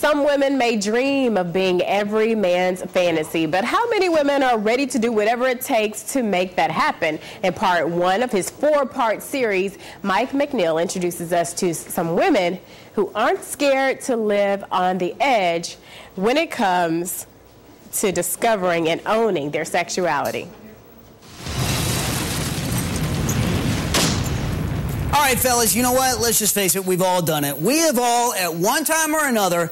Some women may dream of being every man's fantasy, but how many women are ready to do whatever it takes to make that happen? In part one of his 4-part series, Mike McNeil introduces us to some women who aren't scared to live on the edge when it comes to discovering and owning their sexuality. All right, fellas, you know what? Let's just face it, we've all done it. We have all, at one time or another,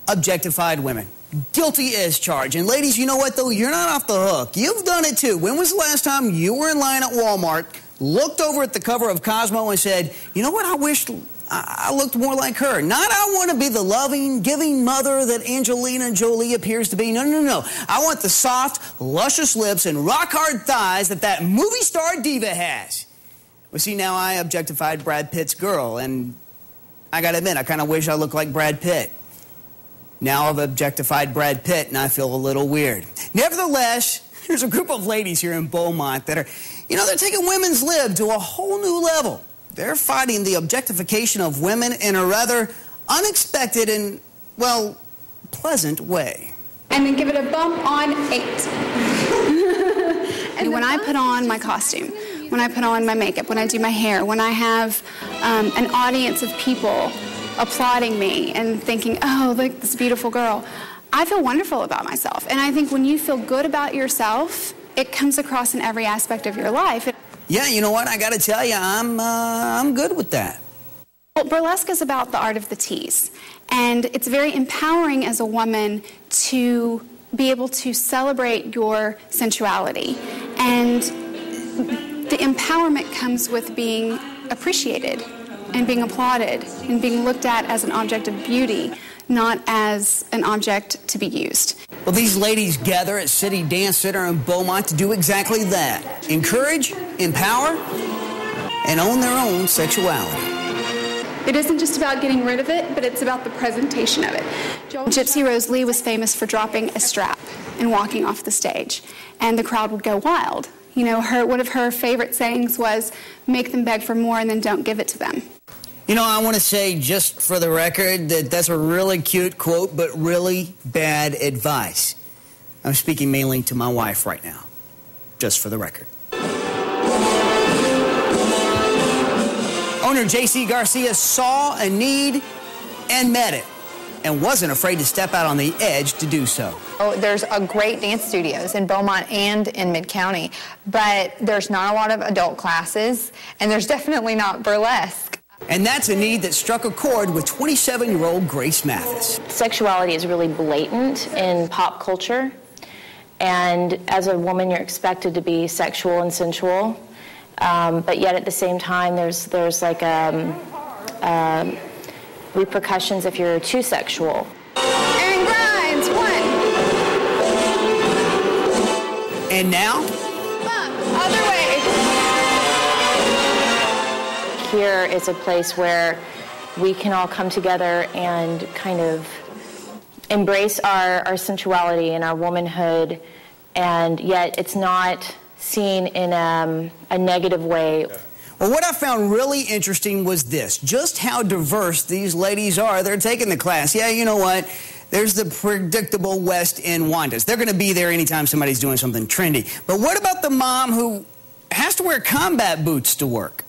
objectified women. Guilty as charged. And ladies, you know what, though? You're not off the hook. You've done it, too. When was the last time you were in line at Walmart, looked over at the cover of Cosmo and said, you know what, I wish I looked more like her. Not I want to be the loving, giving mother that Angelina Jolie appears to be. No, no, no. I want the soft, luscious lips and rock-hard thighs that movie star diva has. Well, see, now I objectified Brad Pitt's girl, and I gotta admit, I kind of wish I looked like Brad Pitt. Now I've objectified Brad Pitt, and I feel a little weird. Nevertheless, there's a group of ladies here in Beaumont that are, you know, they're taking women's lib to a whole new level. They're fighting the objectification of women in a rather unexpected and, well, pleasant way. And then give it a bump on 8. And when I put on my costume, when I put on my makeup, when I do my hair, when I have an audience of people applauding me and thinking, oh, look, this beautiful girl, I feel wonderful about myself. And I think when you feel good about yourself, it comes across in every aspect of your life. Yeah, you know what? I got to tell you, I'm good with that. Well, burlesque is about the art of the tease. And it's very empowering as a woman to be able to celebrate your sensuality. And the empowerment comes with being appreciated and being applauded and being looked at as an object of beauty, not as an object to be used. Well, these ladies gather at City Dance Center in Beaumont to do exactly that. Encourage, empower, and own their own sexuality. It isn't just about getting rid of it, but it's about the presentation of it. Gypsy Rose Lee was famous for dropping a strap and walking off the stage, and the crowd would go wild. You know, one of her favorite sayings was, make them beg for more and then don't give it to them. You know, I want to say, just for the record, that that's a really cute quote, but really bad advice. I'm speaking mainly to my wife right now, just for the record. Owner J.C. Garcia saw a need and met it, and wasn't afraid to step out on the edge to do so. Oh, there's a great dance studios in Beaumont and in Mid-County, but there's not a lot of adult classes, and there's definitely not burlesque. And that's a need that struck a chord with 27-year-old Grace Mathis. Sexuality is really blatant in pop culture, and as a woman you're expected to be sexual and sensual, but yet at the same time there's like repercussions if you're too sexual. And grinds, 1. And now? Bump, other way. Here is a place where we can all come together and kind of embrace our sensuality and our womanhood, and yet it's not seen in a negative way. Well, what I found really interesting was this, just how diverse these ladies are. They're taking the class. Yeah, you know what? There's the predictable West End Wandas. They're going to be there anytime somebody's doing something trendy. But what about the mom who has to wear combat boots to work?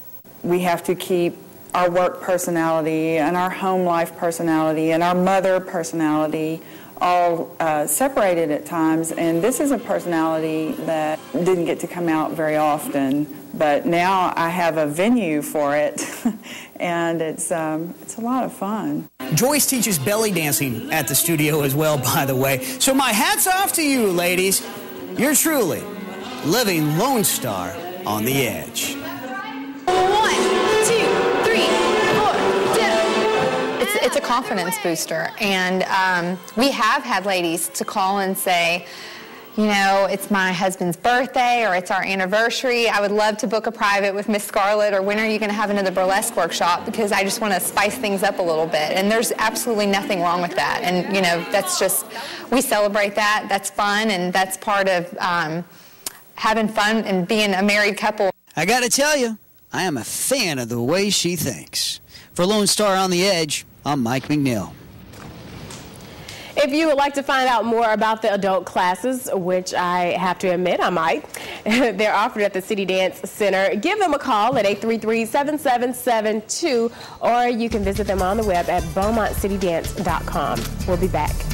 We have to keep our work personality and our home life personality and our mother personality all separated at times, and this is a personality that didn't get to come out very often, but now I have a venue for it, and it's a lot of fun. Joyce teaches belly dancing at the studio as well, by the way, so my hat's off to you, ladies. You're truly living Lone Star on the edge. 1, 2, 3, 4, It's a confidence booster, and we have had ladies to call and say, you know, it's my husband's birthday or it's our anniversary. I would love to book a private with Miss Scarlett, or when are you going to have another burlesque workshop, because I just want to spice things up a little bit. And there's absolutely nothing wrong with that. And, you know, that's just, we celebrate that. That's fun, and that's part of having fun and being a married couple. I got to tell you, I am a fan of the way she thinks. For Lone Star on the Edge, I'm Mike McNeil. If you would like to find out more about the adult classes, which I have to admit I might, they're offered at the City Dance Center. Give them a call at 833-7772, or you can visit them on the web at BeaumontCityDance.com. We'll be back.